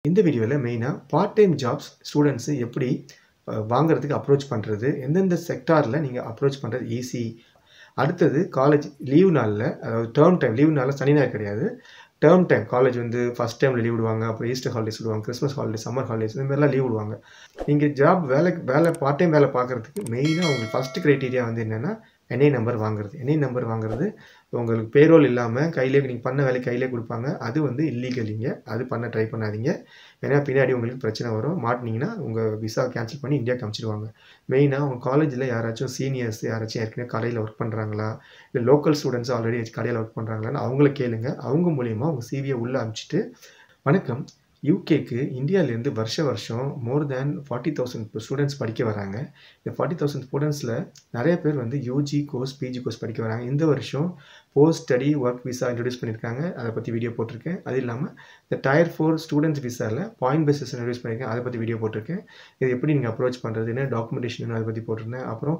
இந்த வீடியோல மெயினா பார்ட் டைம் ஜாப்ஸ் ஸ்டூடண்ட்ஸ் எப்படி வாங்குறதுக்கு அப்ரோச் பண்றது? எந்தெந்த செக்டார்ல நீங்க அப்ரோச் பண்றது ஈஸி? அடுத்தது காலேஜ் லீவ் நாள்ல அதாவது டெர்ம் டைம் லீவ் நாள்ல சனி, ஞாயிறு கிடையாது. டெர்ம் டைம் காலேஜ் வந்து ஃபர்ஸ்ட் டெர்ம்ல லீவ் விடுவாங்க. அப்புறம் ஈஸ்டர் ஹாலிடேஸ் விடுவாங்க. கிறிஸ்மஸ் ஹாலிடேஸ், சம்மர் ஹாலிடேஸ் இந்த மாதிரிலாம் லீவ் விடுவாங்க. நீங்க ஜாப் வேலை பார்ட் டைம் வேலை பார்க்கறதுக்கு மெயினா உங்களுக்கு ஃபர்ஸ்ட் கிரைட்டீரியா வந்து என்னன்னா, என்ஐ நம்பர் வாங்குறது. என்ஐ நம்பர் வாங்குறது உங்களுக்கு பேரோல் இல்லாம கையிலேயே நீங்க பண்ண வேலைய கையிலேயே குடுப்பாங்க. அது வந்து இல்லீகலிங்க. அது பண்ண ட்ரை பண்ணாதீங்க. ஏன்னா பின்னாடி உங்களுக்கு பிரச்சனை வரும். மாட்டுனீங்கன்னா உங்க விசா கேன்சல் பண்ணி இந்தியாக்கு அனுப்பிச்சுடுவாங்க. மெயினா உங்க காலேஜ்ல யாராச்சும் சீனியர்ஸ் யாராச்சும் ஏற்கனவே கடையில ஒர்க் பண்றாங்களா? இல்ல லோக்கல் ஸ்டூடண்ட்ஸ் ஆல்ரெடி கடையில ஒர்க் பண்றாங்களான்னு அவங்கள கேளுங்க. அவங்க மூலியமா உங்க சிவிய உள்ள அனுப்பிச்சுட்டு, வணக்கம். யுகேக்கு இந்தியாவிலேருந்து வருஷம் மோர் தேன் 40,000 ஸ்டூடண்ட்ஸ் படிக்க வராங்க. இந்த 40,000 ஸ்டூடண்ட்ஸில் நிறைய பேர் வந்து யூஜி கோர்ஸ், பிஜி கோர்ஸ் படிக்க வராங்க. இந்த வருஷம் post study work visa introduce பண்ணியிருக்காங்க. அதை பற்றி வீடியோ போட்டிருக்கேன். அது இல்லாமல் இந்த டயர் 4 ஸ்டூடெண்ட்ஸ் விசாவில் பாயிண்ட் பேசிஸ் இன்ட்ரடியூஸ் பண்ணியிருக்கேன். அதை பற்றி வீடியோ போட்டிருக்கேன். இது எப்படி நீங்கள் அப்ரோச் பண்ணுறதுன்னு டாக்குமெண்டேஷன் அதை பற்றி போட்டிருந்தேன். அப்புறம்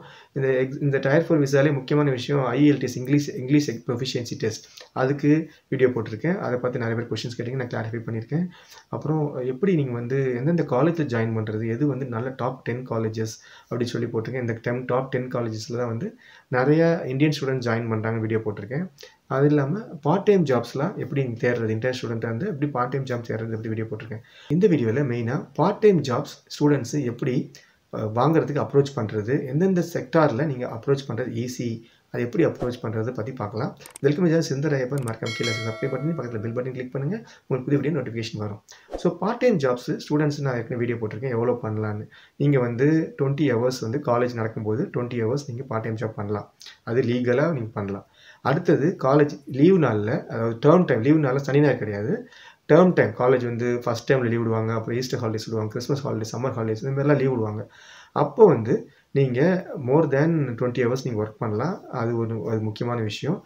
இந்த டயர் 4 விசாலே முக்கியமான விஷயம் ஐஎல்டிஎஸ் இங்கிலீஷ் ப்ரொஃபிஷியன்சி டெஸ்ட் அதுக்கு வீடியோ போட்டிருக்கேன். அதை பற்றி நிறைய பேர் கொஸ்டின்ஸ் கேட்டீங்க. நான் கிளாரிஃபை பண்ணியிருக்கேன். அப்புறம் எப்படி நீங்கள் வந்து எந்தெந்த காலேஜில் ஜாயின் பண்ணுறது, எது வந்து நல்ல டாப் 10 காலேஜஸ் அப்படின்னு சொல்லி போட்டிருக்கேன். இந்த டாப் 10 காலேஜஸில் தான் வந்து நிறைய இந்தியன் ஸ்டூடெண்ட் ஜாயின் பண்ணுறாங்க வீடியோ போட்டிருக்கேன். அது இல்லாமல் பார்ட் டைம் ஜாப்ஸ்லாம் எப்படி நீங்கள் தேடுறது, இன்டர்ன் ஸ்டூடெண்ட்டாக வந்து எப்படி பார்ட் டைம் ஜாப் தேடுறது எப்படி வீடியோ போட்டிருக்கேன். இந்த வீடியோவில் மெயினாக பார்ட் டைம் ஜாப்ஸ் ஸ்டூடெண்ட்ஸ் எப்படி வாங்குறதுக்கு அப்ரோச் பண்ணுறது, எந்தெந்த செக்டாரில் நீங்கள் அப்ரோச் பண்ணுறது ஈஸி, அதை எப்படி அப்ரோச் பண்ணுறதை பற்றி பார்க்கலாம். வெல்கம் ஏதாவது சிந்தர் ஐயப்பன் மறக்காம கீழே சப்ஸ்கிரைப் பண்ணி பக்கத்தில் பெல் பட்டன் கிளிக் பண்ணுங்கள். உங்களுக்கு புதிய வீடியோ நோட்டிஃபிகேஷன் வரும். So part time jobs students நான் ஏற்கனவே வீடியோ போட்டிருக்கேன் எவ்வளோ பண்ணலான்னு. நீங்கள் வந்து 20 ஹவர்ஸ் வந்து காலேஜ் நடக்கும்போது 20 ஹவர்ஸ் நீங்கள் பார்ட் டைம் ஜாப் பண்ணலாம். அது லீகலாக நீங்கள் பண்ணலாம். அடுத்தது காலேஜ் லீவ் நாளில் அதாவது டேர்ம் டைம் லீவ் நாளில் சனி, ஞாயிறு கிடையாது. டேர்ம் டைம் காலேஜ் வந்து ஃபர்ஸ்ட் டெர்ம்ல லீவ் விடுவாங்க. அப்புறம் ஈஸ்டர் ஹாலிடேஸ் விடுவாங்க. கிறிஸ்மஸ் ஹாலிடேஸ், சம்மர் ஹாலிடேஸ் இந்த மாதிரிலாம் லீவ் விடுவாங்க. அப்போ வந்து நீங்கள் மோர் தேன் 20 ஹவர்ஸ் நீங்கள் ஒர்க் பண்ணலாம். அது முக்கியமான விஷயம்.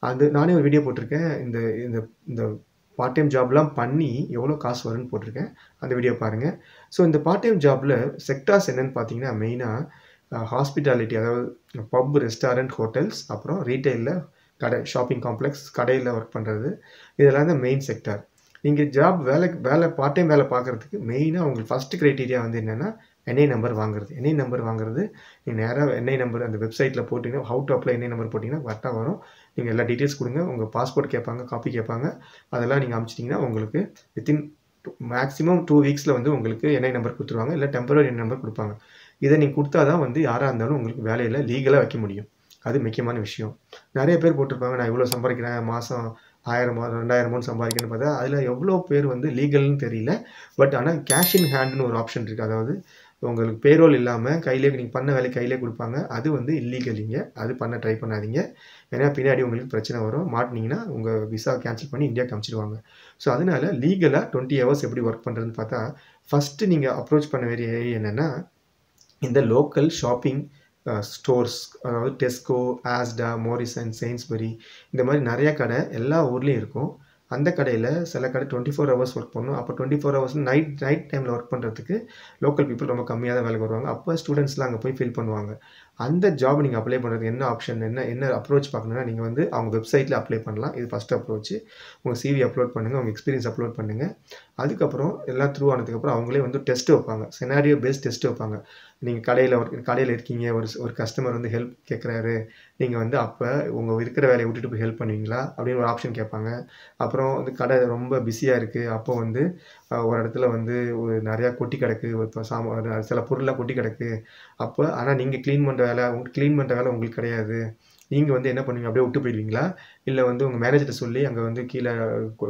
அது நானே ஒரு வீடியோ போட்டிருக்கேன். இந்த இந்த இந்த பார்ட் டைம் ஜாப்லாம் பண்ணி எவ்வளோ காசு வரும்னு போட்டிருக்கேன். அந்த வீடியோ பாருங்கள். ஸோ இந்த பார்ட் டைம் ஜாபில் செக்டார்ஸ் என்னென்னு பார்த்தீங்கன்னா மெயினாக ஹாஸ்பிட்டாலிட்டி அதாவது பப், ரெஸ்டாரண்ட், ஹோட்டல்ஸ், அப்புறம் ரீட்டைலில் கடை, ஷாப்பிங் காம்ப்ளெக்ஸ், கடையில் ஒர்க் பண்ணுறது இதெல்லாம் தான் மெயின் செக்டார். நீங்கள் ஜாப் வேலை பார்ட் டைம் வேலை பார்க்குறதுக்கு மெயினாக உங்களுக்கு ஃபஸ்ட் க்ரைட்டீரியா வந்து என்னென்னா என்ஐ நம்பர் வாங்குறது. என்ஐ நம்பர் வாங்குறது நீங்கள் நேராக என்ஐ நம்பர் அந்த வெப்சைட்டில் போட்டிங்கன்னா how to apply NI number போட்டிங்கன்னா கரெக்டாக வரும். நீங்கள் எல்லா டீட்டெயில்ஸ் கொடுங்க. உங்கள் பாஸ்போர்ட் கேட்பாங்க, காப்பி கேட்பாங்க. அதெல்லாம் நீங்கள் அனுப்பிச்சிட்டிங்கன்னா உங்களுக்கு வித்தின் மேக்ஸிமம் 2 வீக்ஸில் வந்து உங்களுக்கு என்ஐ நம்பர் கொடுத்துருவாங்க. இல்லை டெம்பரரி என்ஐ நம்பர் கொடுப்பாங்க. இதை நீங்கள் கொடுத்தா தான் வந்து யாராக இருந்தாலும் உங்களுக்கு வேலையில் லீகலாக வைக்க முடியும். அது முக்கியமான விஷயம். நிறைய பேர் போட்டிருப்பாங்க நான் இவ்வளோ சம்பாதிக்கிறேன், மாதம் 1000 2000 சம்பாதிக்கிறேன்னு பார்த்தா அதில் எவ்வளோ பேர் வந்து லீகல்னு தெரியல. பட் ஆனால் கேஷ் இன் ஹேண்டுன்னு ஒரு ஆப்ஷன் இருக்குது. அதாவது உங்களுக்கு பேரோல் இல்லாமல் கையிலே நீங்கள் பண்ண வேலையை கையிலே கொடுப்பாங்க. அது வந்து இல்லீகலிங்க. அது பண்ண ட்ரை பண்ணாதீங்க. ஏன்னா பின்னாடி உங்களுக்கு பிரச்சனை வரும். மாட்டினீங்கன்னா உங்கள் விசா கேன்சல் பண்ணி இந்தியாவுக்கு அனுப்பிச்சிடுவாங்க. ஸோ அதனால லீகலாக 20 ஹவர்ஸ் எப்படி ஒர்க் பண்ணுறதுன்னு பார்த்தா ஃபஸ்ட்டு நீங்கள் அப்ரோச் பண்ண வேண்டிய ஏரியா என்னென்னா இந்த லோக்கல் ஷாப்பிங் ஸ்டோர்ஸ் அதாவது டெஸ்கோ, ஆஸ்டா, மோரிசன், செயின்ஸ்பரி இந்த மாதிரி நிறையா கடை எல்லா ஊர்லேயும் இருக்கும். அந்த கடையில் சில கடை 24 ஹவர்ஸ் ஒர்க் பண்ணணும். அப்போ 24 ஹவர்ஸ் நைட் டைமில் ஒர்க் பண்ணுறதுக்கு லோக்கல் பீப்புள் ரொம்ப கம்மியாக தான் வேலைக்கு வருவாங்க. அப்போ ஸ்டூடெண்ட்ஸ்லாம் அங்கே போய் ஃபில் பண்ணுவாங்க. அந்த ஜாப் நீங்கள் அப்ளை பண்ணுறதுக்கு என்ன ஆப்ஷன் என்ன அப்ரோச் பார்க்கணுன்னா நீங்கள் வந்து அவங்க வெப்சைட்டில் அப்ளை பண்ணலாம். இது ஃபஸ்ட் அப்ரோச். உங்கள் சிவி அப்லோட் பண்ணுங்கள், உங்கள் எக்ஸ்பீரியன்ஸ் அப்லோட் பண்ணுங்கள். அதுக்கப்புறம் எல்லாம் த்ரூ ஆனதுக்கப்புறம் அவங்களே வந்து டெஸ்ட் வைப்பாங்க. சினாரியோ பேஸ்ட் டெஸ்ட் வைப்பாங்க. நீங்கள் கடையில் இருக்கீங்க, ஒரு கஸ்டமர் வந்து ஹெல்ப் கேட்குறாரு. நீங்கள் வந்து அப்போ உங்கள் இருக்கிற வேலையை விட்டுட்டு போய் ஹெல்ப் பண்ணுவீங்களா அப்படின்னு ஒரு ஆப்ஷன் கேட்பாங்க. அப்புறம் வந்து கடை ரொம்ப பிஸியாக இருக்குது. அப்போ வந்து ஒரு இடத்துல வந்து ஒரு நிறையா கொட்டி கிடக்கு, இப்போ சில பொருள்லாம் கொட்டி கிடக்கு. அப்போ ஆனால் நீங்கள் க்ளீன் பண்ணுற வேலை உங்களுக்கு கிடையாது. நீங்கள் வந்து என்ன பண்ணுவீங்க, அப்படியே விட்டு போயிடுவீங்களா? இல்லை வந்து உங்கள் மேனேஜர்கிட்ட சொல்லி அங்கே வந்து கீழே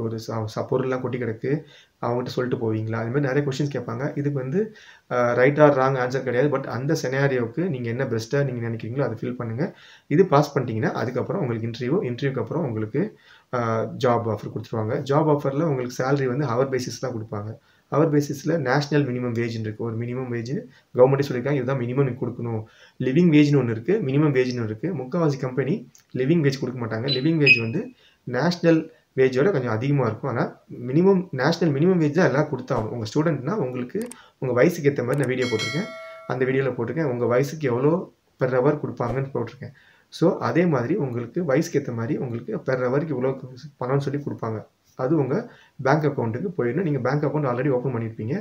ஒரு பொருள்லாம் கொட்டி கிடக்கு அவங்ககிட்ட சொல்லிட்டு போவீங்களா? அது மாதிரி நிறைய கொஸ்டின்ஸ் கேட்பாங்க. இதுக்கு வந்து ரைட் ஆர் ராங் ஆன்சர் கிடையாது. பட் அந்த செனாரியோவுக்கு நீங்கள் என்ன பெஸ்ட்டாக நீங்கள் நினைக்கிறீங்களோ அதை ஃபில் பண்ணுங்கள். இது பாஸ் பண்ணிட்டீங்கன்னா அதுக்கப்புறம் உங்களுக்கு இன்டர்வியூக்கு அப்புறம் உங்களுக்கு ஜாப் ஆஃபர் கொடுத்துருவாங்க. ஜாப் ஆஃபரில் உங்களுக்கு சேலரி வந்து ஹவர் பேசிஸ் தான் கொடுப்பாங்க. ஹவர் பேசிஸில் நேஷனல் மினிமம் வேஜ்னு இருக்குது. ஒரு மினிமம் வேஜ் கவர்மெண்ட்டே சொல்லியிருக்காங்க இதுதான் மினிமம் நீங்கள் கொடுக்கணும். லிவிங் வேஜ்னு ஒன்று இருக்குது, மினிமம் வேஜ்னு இருக்குது. முக்கால்வாசி கம்பெனி லிவிங் வேஜ் கொடுக்க மாட்டாங்க. லிவிங் வேஜ் வந்து நேஷ்னல் வேஜோட கொஞ்சம் அதிகமாக இருக்கும். ஆனால் நேஷனல் மினிமம் வேஜ் தான் எல்லாம் கொடுத்தாகணும். உங்கள் ஸ்டூடெண்ட்னா உங்களுக்கு உங்கள் வயசுக்கு ஏற்ற மாதிரி நான் வீடியோ போட்டிருக்கேன். அந்த வீடியோவில் போட்டிருக்கேன் உங்கள் வயசுக்கு எவ்வளோ பெர் ஹவர் கொடுப்பாங்கன்னு போட்டிருக்கேன். ஸோ அதே மாதிரி உங்களுக்கு வயசுக்கு ஏற்ற மாதிரி உங்களுக்கு பெர் ஹவருக்கு இவ்வளோ பணம்னு சொல்லி கொடுப்பாங்க. அது உங்கள் பேங்க் அக்கௌண்ட்டுக்கு போயிடணும். நீங்கள் பேங்க் அக்கௌண்ட் ஆல்ரெடி ஓப்பன் பண்ணியிருப்பீங்க,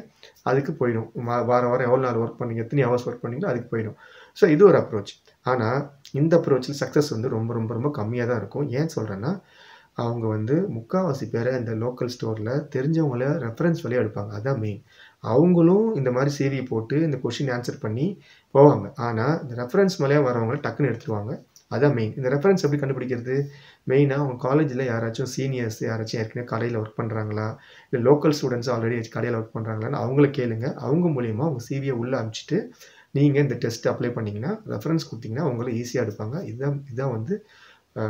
அதுக்கு போயிடும். வாரம் வாரம் எவ்வளோ நாள் ஒர்க் பண்ணீங்க, எத்தனை ஹவர்ஸ் ஒர்க் பண்ணீங்களோ அதுக்கு போயிடும். ஸோ இது ஒரு அப்ரோச். ஆனால் இந்த அப்ரோச்சில் சக்ஸஸ் வந்து ரொம்ப ரொம்ப ரொம்ப கம்மியாக தான் இருக்கும். ஏன் சொல்கிறேன்னா, அவங்க வந்து முக்கால்வாசி பேரை இந்த லோக்கல் ஸ்டோரில் தெரிஞ்சவங்கள ரெஃபரன்ஸ் வழியாக எடுப்பாங்க. அதான் மெயின். அவங்களும் இந்த மாதிரி சிவி போட்டு இந்த கொஷின் ஆன்சர் பண்ணி போவாங்க. ஆனால் இந்த ரெஃபரன்ஸ் வழியாக வரவங்கள டக்குன்னு எடுத்துருவாங்க. அதான் மெயின். இந்த ரெஃபரன்ஸ் எப்படி கண்டுபிடிக்கிறது? மெயினாக அவங்க காலேஜில் யாராச்சும் சீனியர்ஸ் யாராச்சும் ஏற்கனவே கடையில் ஒர்க் பண்ணுறாங்களா, இல்லை லோக்கல் ஸ்டூடெண்ட்ஸ் ஆல்ரெடி கடையில் ஒர்க் பண்ணுறாங்களான்னு அவங்கள கேளுங்க. அவங்க மூலிமா உங்கள் சிவியை உள்ளே அனுப்பிச்சிட்டு நீங்கள் இந்த டெஸ்ட் அப்ளை பண்ணிங்கன்னா, ரெஃபரன்ஸ் கொடுத்தீங்கன்னா உங்களை ஈஸியாக எடுப்பாங்க. இதுதான் வந்து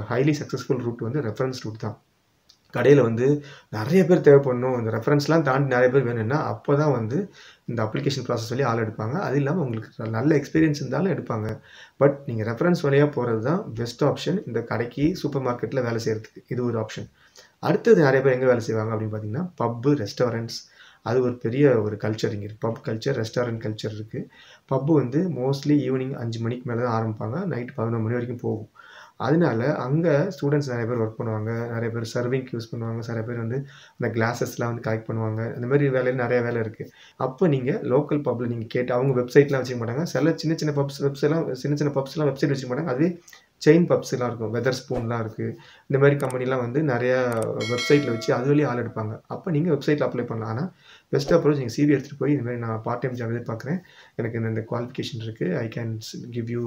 ஹைலி சக்ஸஸ்ஃபுல் ரூட் வந்து ரெஃபரன்ஸ் ரூட் தான். கடையில் வந்து நிறைய பேர் தேவைப்படணும், இந்த ரெஃபரன்ஸ்லாம் தாண்டி நிறைய பேர் வேணும்னா அப்போ தான் வந்து இந்த அப்ளிகேஷன் ப்ராசஸ் வழியாக ஆள் எடுப்பாங்க. அது இல்லாமல் உங்களுக்கு நல்ல எக்ஸ்பீரியன்ஸ் இருந்தாலும் எடுப்பாங்க. பட் நீங்கள் ரெஃபரன்ஸ் வழியாக போகிறது தான் பெஸ்ட் ஆப்ஷன் இந்த கடைக்கு சூப்பர் மார்க்கெட்டில் வேலை செய்கிறதுக்கு. இது ஒரு ஆப்ஷன். அடுத்தது நிறைய பேர் எங்கே வேலை செய்வாங்க அப்படின்னு பார்த்தீங்கன்னா, பப்பு, ரெஸ்டாரண்ட்ஸ். அது ஒரு பெரிய ஒரு கல்ச்சர் இங்கே இருக்குது. பப் கல்ச்சர், ரெஸ்டாரண்ட் கல்ச்சர் இருக்குது. பப்பு வந்து மோஸ்ட்லி ஈவினிங் 5 மணிக்கு மேலே தான் ஆரம்பிப்பாங்க. நைட் 11 மணி வரைக்கும் போகும். அதனால அங்கே ஸ்டூடெண்ட்ஸ் நிறைய பேர் ஒர்க் பண்ணுவாங்க. நிறைய பேர் சர்விங்க்கு யூஸ் பண்ணுவாங்க. நிறைய பேர் வந்து அந்த கிளாஸஸ்லாம் வந்து கலெக்ட் பண்ணுவாங்க. அந்த மாதிரி வேலையில் நிறைய வேலை இருக்குது. அப்போ நீங்கள் லோக்கல் பப்பில் நீங்கள் கேட்டு அவங்க வெப்சைட்லாம் வச்சுக்க மாட்டாங்க. சில சின்ன சின்ன பப்ஸ்லாம் வெப்சைட் வச்சுக்க மாட்டாங்க. அதுவே செயின் பப்ஸ்லாம் இருக்கும். வெதர் ஸ்பூன்லாம் இருக்குது. இந்த மாதிரி கம்பெனிலாம் வந்து நிறையா வெப்சைட்டில் வச்சு அது வழியாக ஆள் எடுப்பாங்க. அப்போ நீங்கள் வெப்சைட்டில் அப்ளை பண்ணலாம். ஆனால் பெஸ்ட் அப்ரோச் நீங்கள் சிவி எடுத்துகிட்டு போய் இந்த மாதிரி நான் பார்ட் டைம் ஜாப் எதிர்பார்க்குறேன், எனக்கு இந்த குவாலிஃபிகேஷன் இருக்குது, I can give you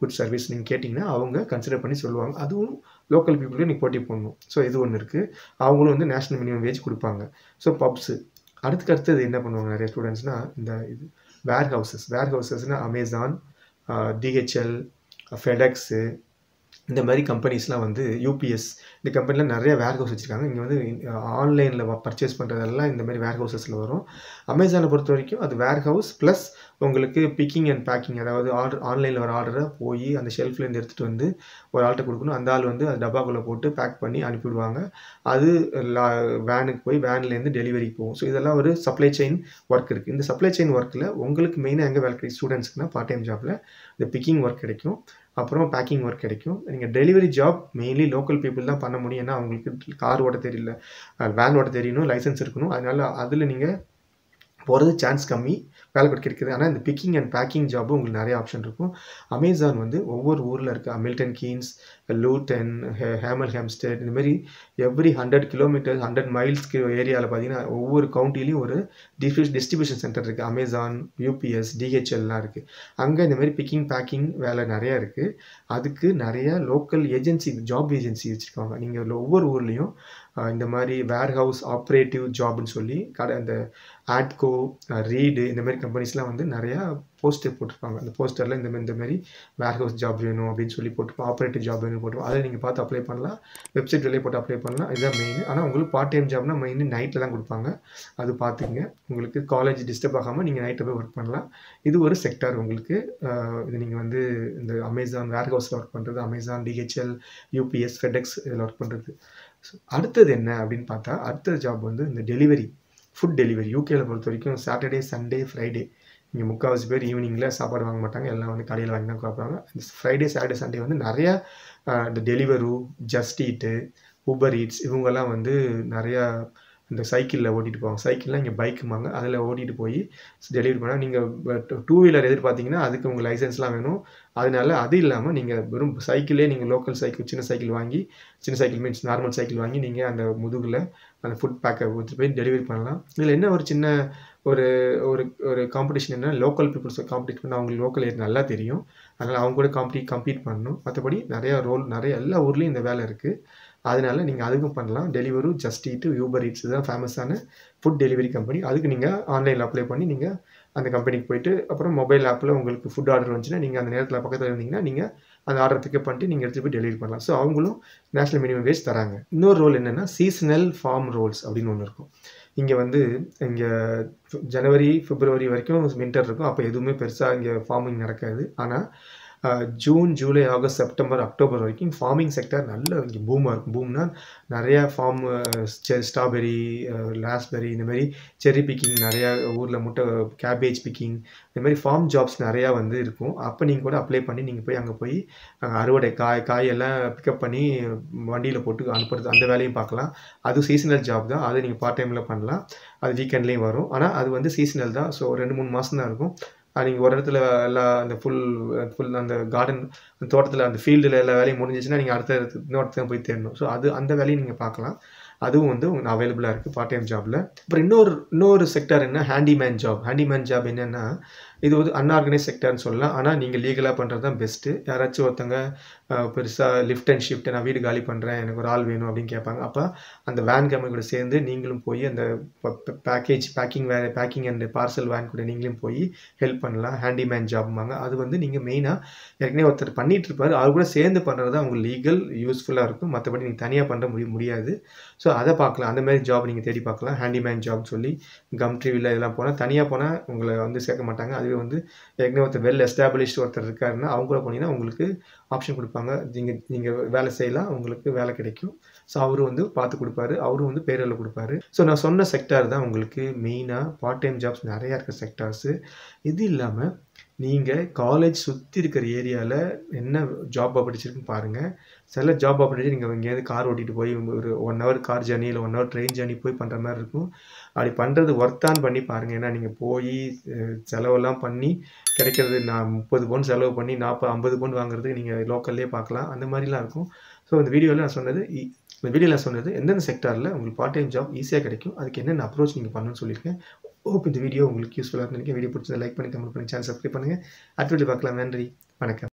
good service நீங்கள் கேட்டிங்கன்னா அவங்க கன்சிடர் பண்ணி சொல்லுவாங்க. அதுவும் லோக்கல் பீப்புளுக்கு நீங்கள் போட்டி போடணும். ஸோ இது ஒன்று இருக்குது. அவங்களும் வந்து நேஷனல் மினிமம் வேஜ் கொடுப்பாங்க. So puffs. அடுத்தது என்ன பண்ணுவாங்க நிறைய ஸ்டூடெண்ட்ஸ்னால், இந்த இது வேர் ஹவுசஸ்னால் அமேசான், டிஹெச்எல், ஃபெடெக்ஸு, இந்த மாதிரி கம்பெனிஸ்லாம் வந்து யூபிஎஸ், இந்த கம்பெனிலாம் நிறைய வேர் ஹவுஸ் வச்சுருக்காங்க. இங்கே வந்து ஆன்லைனில் பர்ச்சேஸ் பண்ணுறதெல்லாம் இந்த மாதிரி வேர் ஹவுசஸில் வரும். அமேசானை பொறுத்த வரைக்கும் அது வேர் ஹவுஸ் ப்ளஸ் உங்களுக்கு பிக்கிங் அண்ட் பேக்கிங், அதாவது ஆன்லைனில் வர ஆர்டரை போய் அந்த ஷெல்ஃப்லேருந்து எடுத்துகிட்டு வந்து ஒரு ஆள்கிட்ட கொடுக்கணும். அந்த ஆள் வந்து அது டப்பாக்குள்ளே போட்டு பேக் பண்ணி அனுப்பிவிடுவாங்க. அது வேனுக்கு போய் வேன்லேருந்து டெலிவரிக்கு போகும். ஸோ இதெல்லாம் ஒரு சப்ளை செயின் ஒர்க் இருக்குது. இந்த சப்ளை செயின் ஒர்க்கில் உங்களுக்கு மெயினாக எங்கே வேலை கிடைக்கும் ஸ்டூடெண்ட்ஸ்க்குனா, பார்ட் டைம் ஜாப்பில் இந்த பிக்கிங் ஒர்க் கிடைக்கும், அப்புறம் பேக்கிங் ஒர்க் கிடைக்கும். நீங்கள் delivery job mainly local people தான் பண்ண முடியும். ஏன்னா அவங்களுக்கு கார் ஓட்ட தெரியல, வேன் ஓட்ட தெரியணும், லைசன்ஸ் இருக்கணும். அதனால அதில் நீங்கள் போகிறது சான்ஸ் கம்மி, வேலை கிடைக்கிறது. ஆனால் இந்த பிக்கிங் அண்ட் பேக்கிங் ஜாபு உங்களுக்கு நிறைய ஆப்ஷன் இருக்கும். அமேசான் வந்து ஒவ்வொரு ஊரில் இருக்க மில்டன் கீன்ஸ், லூட்டன், ஹேமல் ஹேம்ஸ்டெட், இந்த மாதிரி எவ்ரி 100 கிலோமீட்டர்ஸ் 100 மைல்ஸ்க்கு ஏரியாவில் பார்த்தீங்கன்னா ஒவ்வொரு கவுண்டிலையும் ஒரு டிஸ்ட்ரிபியூஷன் சென்டர் இருக்குது. அமேசான், யூபிஎஸ், டிஹெச்எல்லாம் இருக்குது. அங்கே இந்த மாதிரி பிக்கிங் பேக்கிங் வேலை நிறையா இருக்குது. அதுக்கு நிறைய லோக்கல் ஏஜென்சி, ஜாப் ஏஜென்சி வச்சுருக்காங்க. நீங்கள் ஒவ்வொரு ஊர்லேயும் இந்த மாதிரி வேர் ஹவுஸ் ஆப்ரேட்டிவ் ஜாப்னு சொல்லி அந்த ஆட்கோ, ரீடு, இந்த மாதிரி கம்பெனிஸ்லாம் வந்து நிறையா போஸ்டர் போட்டிருப்பாங்க. அந்த போஸ்டரில் இந்த மாதிரி வேர் ஹவுஸ் ஜாப் வேணும் அப்படின்னு சொல்லி போட்டிருப்போம், ஆப்ரேட்டிவ் ஜாப் வேணும் போட்டிருப்போம். அதை நீங்கள் பார்த்து அப்ளை பண்ணலாம், வெப்சைட் வெளியே போட்டு அப்ளை பண்ணலாம். இதுதான் மெயின். ஆனால் உங்களுக்கு பார்ட் டைம் ஜாப்னா மெயின்லி நைட்டில் தான் கொடுப்பாங்க. அது பார்த்துங்க. உங்களுக்கு காலேஜ் டிஸ்டர்ப் ஆகாமல் நீங்கள் நைட்டில் போய் ஒர்க் பண்ணலாம். இது ஒரு செக்டார் உங்களுக்கு. இது நீங்கள் வந்து இந்த அமேசான் வேர் ஹவுஸில் ஒர்க் பண்ணுறது, அமேசான், டிஹெச்எல், யூபிஎஸ், ஃபெடெக்ஸ் இதில் ஒர்க் பண்ணுறது. அடுத்தது என்ன அப்படின்னு பார்த்தா, அடுத்த ஜாப் வந்து இந்த டெலிவரி, ஃபுட் டெலிவரி. யூகேல பொறுத்த வரைக்கும் சாட்டர்டே, சண்டே, ஃப்ரைடே இங்கே முக்கால்வாசி பேர் ஈவினிங்கில் சாப்பாடு வாங்க மாட்டாங்க, எல்லாம் வந்து கடையில் வாங்கி தான் சாப்பிடுவாங்க. ஃப்ரைடே, சாட்டர்டே, சண்டே வந்து நிறையா இந்த டெலிவரு, ஜஸ்ட் ஈட்டு, ஊபர் ஈட்ஸ் இவங்கெல்லாம் வந்து நிறையா இந்த சைக்கிளில் ஓட்டிகிட்டு போவாங்க. சைக்கிள்லாம் இங்கே பைக்குமாங்க, அதில் ஓட்டிகிட்டு போய் டெலிவரி பண்ணால் நீங்கள் டூ வீலர் எதிர்பார்த்தீங்கன்னா அதுக்கு உங்கள் லைசன்ஸ்லாம் வேணும். அதனால அது இல்லாமல் நீங்கள் வெறும் சைக்கிளே நீங்கள் லோக்கல் சைக்கிள், சின்ன சைக்கிள் வாங்கி, சின்ன சைக்கிள் மீன்ஸ் நார்மல் சைக்கிள் வாங்கி நீங்கள் அந்த முதுகில் அந்த ஃபுட் பேக்கை எடுத்துகிட்டு போய் டெலிவரி பண்ணலாம். இதில் என்ன ஒரு சின்ன ஒரு ஒரு ஒரு காம்படிஷன் என்ன, லோக்கல் பீப்புள்ஸ் காம்படிட் பண்ணால் அவங்களுக்கு லோக்கல் ஏரியா நல்லா தெரியும். அதனால் அவங்க கூட கம்ப்ளீட் பண்ணணும். மற்றபடி நிறையா எல்லா ஊர்லேயும் இந்த வேலை இருக்குது. அதனால நீங்கள் அதுக்கும் பண்ணலாம். டெலிவரி, ஜஸ்ட் ஈட்டு, யூபர் ஈட்ஸ் தான் ஃபேமஸான ஃபுட் டெலிவரி கம்பெனி. அதுக்கு நீங்கள் ஆன்லைனில் அப்ளை பண்ணி நீங்கள் அந்த கம்பெனிக்கு போயிட்டு, அப்புறம் மொபைல் ஆப்பில் உங்களுக்கு ஃபுட் ஆர்டர் வந்துச்சுன்னா நீங்கள் அந்த நேரத்தில் பக்கத்தில் இருந்தீங்கன்னா நீங்கள் அந்த ஆர்டர் பிக்கப் பண்ணிட்டு நீங்கள் எடுத்துகிட்டு போய் டெலிவரி பண்ணலாம். ஸோ அவங்களும் நேஷனல் மினிமம் வேஜ் தராங்க. இன்னொரு ரோல் என்னென்னா சீசனல் ஃபார்ம் ரோல்ஸ் அப்படின்னு ஒன்று இருக்கும். இங்கே வந்து இங்கே ஜனவரி, பிப்ரவரி வரைக்கும் வின்டர் இருக்கும். அப்போ எதுவுமே பெருசாக இங்கே ஃபார்மிங் நடக்காது. ஆனால் June, July, August, September, October வரைக்கும் ஃபார்மிங் செக்டார் நல்ல இங்கே பூமாக இருக்கும். பூம்னா நிறையா ஃபார்ம் ஸ்ட்ராபெர்ரி, ராஸ்பெர்ரி இந்த மாதிரி செர்ரி பிக்கிங் நிறையா ஊரில் கேபேஜ் பிக்கிங் இந்த மாதிரி ஃபார்ம் ஜாப்ஸ் நிறையா வந்து இருக்கும். அப்போ நீங்கள் கூட அப்ளை பண்ணி நீங்கள் போய் அங்கே போய் அறுவடை காயெல்லாம் பிக்கப் பண்ணி வண்டியில் போட்டு அனுப்புறது அந்த வேலையும் பார்க்கலாம். அது சீசனல் ஜாப் தான். அது நீங்கள் பார்ட் டைமில் பண்ணலாம். அது வீக்கெண்ட்லேயும் வரும். ஆனால் அது வந்து சீசனல் தான். ஸோ 2-3 மாதம் தான் இருக்கும். நீங்கள் ஒரு இடத்துல எல்லாம் அந்த ஃபுல் அந்த கார்டன் தோட்டத்தில் அந்த ஃபீல்டில் எல்லா வேலையும் முடிஞ்சிச்சுன்னா நீங்கள் அடுத்த இன்னொரு இடத்துல போய் தேடணும். ஸோ அந்த வேலையும் நீங்கள் பார்க்கலாம். அதுவும் வந்து உங்களுக்கு அவைலபிளாக இருக்குது பார்ட் டைம் ஜாபில். அப்புறம் இன்னொரு செக்டார் என்ன, ஹேண்டிமேன் ஜாப். ஹேண்டிமேன் ஜாப் என்னென்னா இது வந்து அன்ஆர்கனைஸ் செக்டார்னு சொல்லலாம். ஆனால் நீங்கள் லீகலாக பண்ணுறது தான் பெஸ்ட்டு. யாராச்சும் ஒருத்தங்க பெருசாக லிஃப்ட் அண்ட் ஷிஃப்ட், நான் வீடு காலி பண்ணுறேன், எனக்கு ஒரு ஆள் வேணும் அப்படின்னு கேட்பாங்க. அப்போ அந்த வேன் கம்பெனி கூட சேர்ந்து நீங்களும் போய் அந்த பேக்கிங் அண்ட் பார்சல் வேன் கூட நீங்களும் போய் ஹெல்ப் பண்ணலாம். ஹேண்டிமேன் ஜாப்மாங்க. அது வந்து நீங்கள் மெயினாக ஏற்கனவே ஒருத்தர் பண்ணிகிட்டு இருப்பார், அவர் கூட சேர்ந்து பண்ணுறது தான் உங்களுக்கு லீகல் யூஸ்ஃபுல்லாக இருக்கும். மற்றபடி நீங்கள் தனியாக பண்ண முடியாது. ஸோ அதை பார்க்கலாம். அந்த மாதிரி ஜாப் நீங்கள் தேடி பார்க்கலாம். ஹேண்டிமேன் ஜாப் சொல்லி Gumtree இதெல்லாம் போனால், தனியாக போனால் உங்களை வந்து சேர்க்க மாட்டாங்க. அதுவே வந்து ஏற்கனவே ஒருத்தர் வெல் எஸ்டாப்ளிஷ்டு ஒருத்தர் இருக்காருன்னா அவங்க கூட போனீங்கன்னா உங்களுக்கு ஆப்ஷன் கொடுப்பாங்க. நீங்கள் வேலை செய்யலாம், உங்களுக்கு வேலை கிடைக்கும். ஸோ அவரு வந்து பார்த்து கொடுப்பாரு. அவரும் வந்து பேரில் கொடுப்பாரு. ஸோ நான் சொன்ன செக்டார் தான் உங்களுக்கு மெயினாக பார்ட் டைம் ஜாப்ஸ் நிறையா இருக்க செக்டார்ஸு. இது இல்லாமல் நீங்கள் காலேஜ் சுற்றி இருக்கிற ஏரியாவில் என்ன ஜாப் ஆப்பர்ச்சுனிட்டின்னு பாருங்கள். சில ஜாப் ஆப்பர்ச்சுனிட்டி நீங்கள் எங்கேயாவது கார் ஓட்டிகிட்டு போய் ஒரு 1 ஹவர் கார் ஜர்னி இல்லை 1 ஹவர் ட்ரெயின் ஜர்னி போய் பண்ணுற மாதிரி இருக்கும். அப்படி பண்ணுறது ஒர்த்தான்னு பண்ணி பாருங்கள். ஏன்னா நீங்கள் போய் செலவெல்லாம் பண்ணி கிடைக்கிறது, நான் 30 பவுன் செலவு பண்ணி 50 பவுன் வாங்குறதுக்கு நீங்கள் லோக்கல்லே பார்க்கலாம். அந்த மாதிரிலாம் இருக்கும். ஸோ இந்த வீடியோவில் நான் சொன்னது எந்தெந்த செக்டாரில் உங்களுக்கு பார்ட் டைம் ஜாப் ஈஸியாக கிடைக்கும், அதுக்கு என்னென்ன அப்ரோச் நீங்கள் பண்ணணும்னு சொல்லியிருக்கேன். ஹோப் இந்த வீடியோ உங்களுக்கு யூஸ்ஃபுல்லாக நினைக்கிறேன். வீடியோ பிடிச்சதை லைக் பண்ணி, கமெண்ட் பண்ணி, சேனல் சப்ஸ்கிரைப் பண்ணுங்கள். அடுத்த வீடியோ பார்க்கலாம். நன்றி, வணக்கம்.